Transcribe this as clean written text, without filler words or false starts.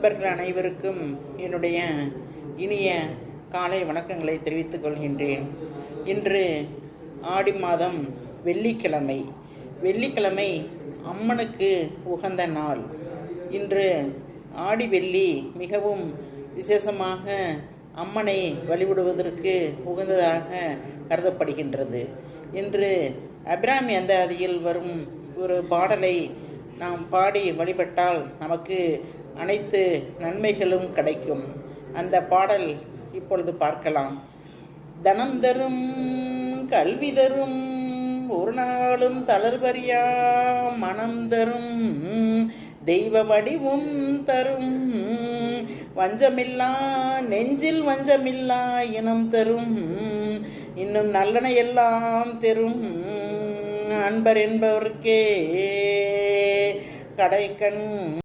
அன்பர்கள் அனைவருக்கும் என்னுடைய இனிய காலை வணக்கங்களை தெரிவித்துக் கொள்கின்றேன். இன்று ஆடி மாதம் வெள்ளிக்கிழமை. வெள்ளிக்கிழமை அம்மனுக்கு உகந்த நாள். இன்று ஆடி வெள்ளி மிகவும் விசேஷமாக அம்மனை வழிபடுவதற்கு உகந்ததாக கருதப்படுகின்றது. இன்று அபிராமி அந்தாதியில் வரும் ஒரு பாடலை நாம் பாடி வழிபட்டால் நமக்கு அனைத்து நன்மைகளும் கிடைக்கும். அந்த பாடல் இப்பொழுது பார்க்கலாம். தனம் தரும், கல்வி தரும், ஒரு நாளும் தளர்வறியா மனம் தரும், தெய்வ வடிவும் தரும், வஞ்சமில்லா நெஞ்சில் வஞ்சமில்லா இனம் தரும், இன்னும் நல்லன எல்லாம் தரும், அன்பர் என்பவர்க்கே கடைக்கண்